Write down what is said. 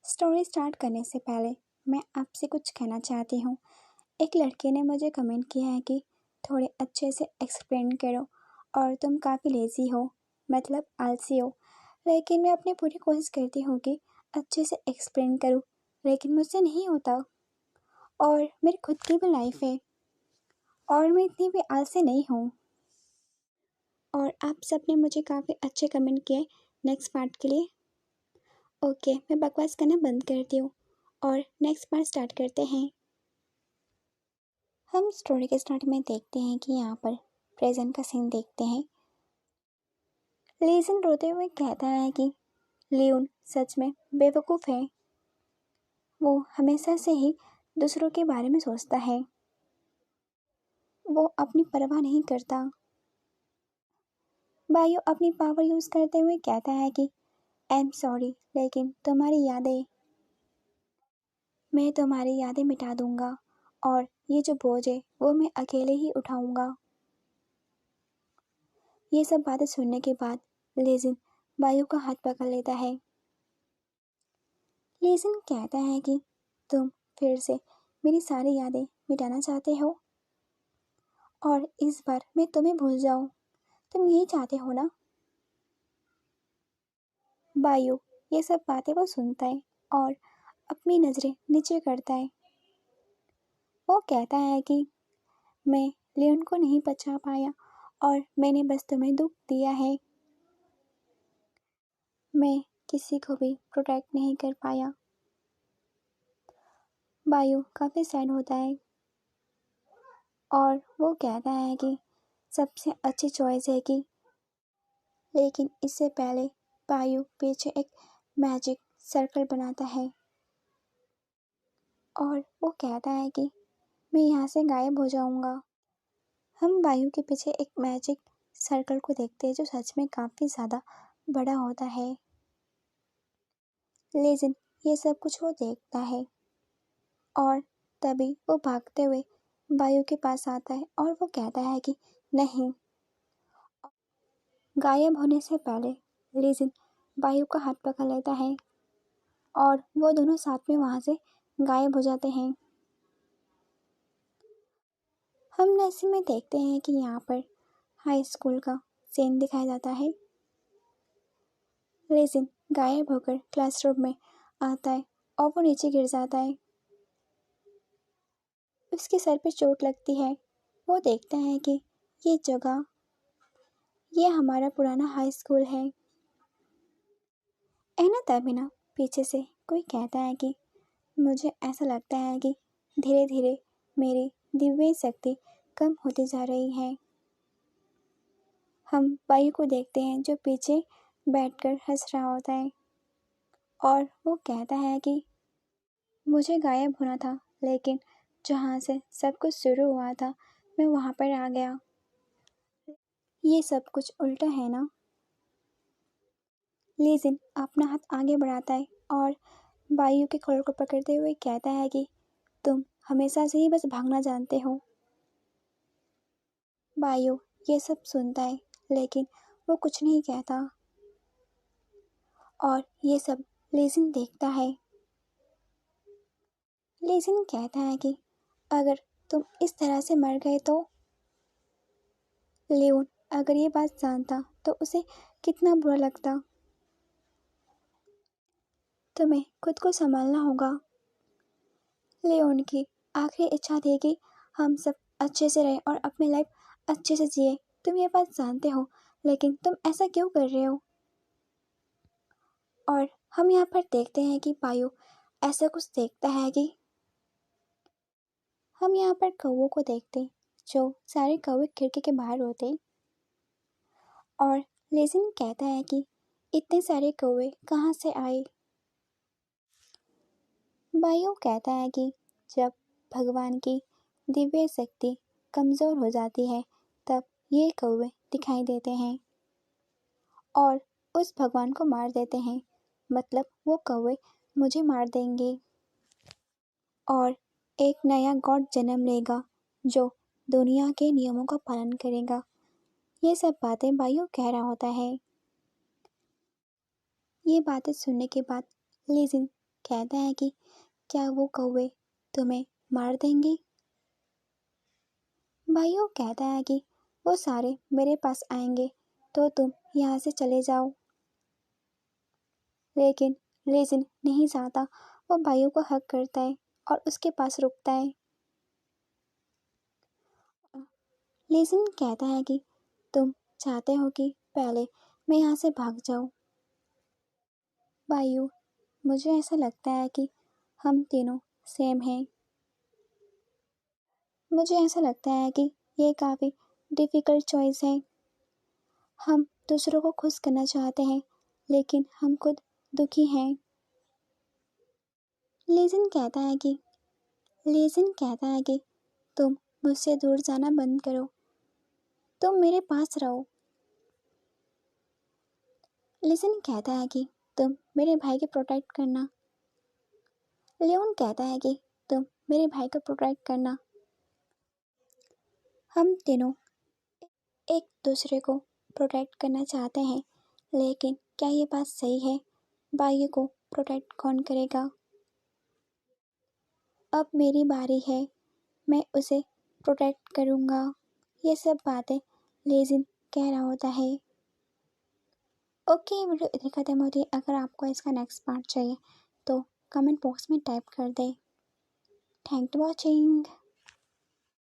Story start करने से पहले मैं आपसे कुछ कहना चाहती हूँ। एक लड़के ने मुझे कमेंट किया है कि थोड़े अच्छे से एक्सप्लेन करो और तुम काफ़ी लेज़ी हो, मतलब आलसी हो। लेकिन मैं अपनी पूरी कोशिश करती हूँ कि अच्छे से एक्सप्लेन करूँ, लेकिन मुझसे नहीं होता। और मेरी खुद की भी लाइफ है और मैं इतनी भी आलसी नहीं हूँ। और आप सब ने मुझे काफ़ी अच्छे कमेंट किए नेक्स्ट पार्ट के लिए। ओके, मैं बकवास करना बंद करती हूँ और नेक्स्ट पार्ट स्टार्ट करते हैं। हम स्टोरी के स्टार्ट में देखते हैं कि यहाँ पर प्रेजेंट का सीन देखते हैं। लीजन रोते हुए कहता है कि लियोन सच में बेवकूफ़ है। वो हमेशा से ही दूसरों के बारे में सोचता है। वो अपनी परवाह नहीं करता। बायो अपनी पावर यूज़ करते हुए कहता है कि आई एम सॉरी, लेकिन मैं तुम्हारी यादें मिटा दूंगा और ये जो बोझ है वो मैं अकेले ही उठाऊंगा। ये सब बातें सुनने के बाद लेजिन बायो का हाथ पकड़ लेता है। लेजिन कहता है कि तुम फिर से मेरी सारी यादें मिटाना चाहते हो और इस बार मैं तुम्हें भूल जाऊं। तुम यही चाहते हो ना? बायो ये सब बातें वो सुनता है और अपनी नज़रें नीचे करता है। वो कहता है कि मैं लियोन को नहीं बचा पाया और मैंने बस तुम्हें दुख दिया है। मैं किसी को भी प्रोटेक्ट नहीं कर पाया। बायो काफ़ी सैड होता है और वो कहता है कि सबसे अच्छी चॉइस है कि, लेकिन इससे पहले बायो पीछे एक मैजिक सर्कल बनाता है और वो कहता है कि मैं यहाँ से गायब हो जाऊँगा। हम बायो के पीछे एक मैजिक सर्कल को देखते हैं जो सच में काफ़ी ज़्यादा बड़ा होता है। लेकिन ये सब कुछ वो देखता है और तभी वो भागते हुए बायो के पास आता है और वो कहता है कि नहीं। गायब होने से पहले लेजिन बायो का हाथ पकड़ लेता है और वो दोनों साथ में वहाँ से गायब हो जाते हैं। हम नैसी में देखते हैं कि यहाँ पर हाई स्कूल का सीन दिखाया जाता है। लेजिन गायब होकर क्लासरूम में आता है और वो नीचे गिर जाता है। उसके सर पे चोट लगती है। वो देखता है कि ये हमारा पुराना हाई स्कूल है। एना तबिना पीछे से कोई कहता है कि मुझे ऐसा लगता है कि धीरे धीरे मेरी दिव्य शक्ति कम होती जा रही है। हम बायु को देखते हैं जो पीछे बैठकर हंस रहा होता है और वो कहता है कि मुझे गायब होना था, लेकिन जहाँ से सब कुछ शुरू हुआ था मैं वहाँ पर आ गया। ये सब कुछ उल्टा है ना? लीजिन अपना हाथ आगे बढ़ाता है और बायु के कॉलर को पकड़ते हुए कहता है कि तुम हमेशा से ही बस भागना जानते हो। बायु ये सब सुनता है लेकिन वो कुछ नहीं कहता और ये सब लीजिन देखता है। लीजिन कहता है कि अगर तुम इस तरह से मर गए तो? लियोन अगर ये बात जानता तो उसे कितना बुरा लगता। तुम्हें खुद को संभालना होगा। लियोन की आखिरी इच्छा थी कि हम सब अच्छे से रहें और अपनी लाइफ अच्छे से जिए। तुम ये बात जानते हो, लेकिन तुम ऐसा क्यों कर रहे हो? और हम यहाँ पर देखते हैं कि बायु ऐसा कुछ देखता है कि हम यहाँ पर कौवों को देखते जो सारे कौवे खिड़की के बाहर होते और लेजिन कहता है कि इतने सारे कौवे कहाँ से आए? बायु कहता है कि जब भगवान की दिव्य शक्ति कमज़ोर हो जाती है तब ये कौवे दिखाई देते हैं और उस भगवान को मार देते हैं। मतलब वो कौवे मुझे मार देंगे और एक नया गॉड जन्म लेगा जो दुनिया के नियमों का पालन करेगा। ये सब बातें बायु कह रहा होता है। ये बातें सुनने के बाद लीजिन कहता है कि क्या वो कौवे तुम्हें मार देंगे? बायू कहता है कि वो सारे मेरे पास आएंगे तो तुम यहाँ से चले जाओ। लेकिन लेजिन नहीं चाहता। वो बायू को हक करता है और उसके पास रुकता है। लेजिन कहता है कि तुम चाहते हो कि पहले मैं यहाँ से भाग जाऊँ। बायू, मुझे ऐसा लगता है कि हम तीनों सेम हैं। मुझे ऐसा लगता है कि ये काफ़ी डिफ़िकल्ट चॉइस है। हम दूसरों को खुश करना चाहते हैं लेकिन हम खुद दुखी हैं। लेजिन कहता है कि तुम मुझसे दूर जाना बंद करो, तुम मेरे पास रहो। लेजिन कहता है कि तुम मेरे भाई को प्रोटेक्ट करना। लियोन कहता है कि तुम मेरे भाई को प्रोटेक्ट करना। हम तीनों एक दूसरे को प्रोटेक्ट करना चाहते हैं लेकिन क्या ये बात सही है? बायू को प्रोटेक्ट कौन करेगा? अब मेरी बारी है, मैं उसे प्रोटेक्ट करूँगा। ये सब बातें लेजिन कह रहा होता है। ओके, वीडियो इतनी ख़त्म होती है। अगर आपको इसका नेक्स्ट पार्ट चाहिए तो कमेंट बॉक्स में टाइप कर दे। Thank you watching.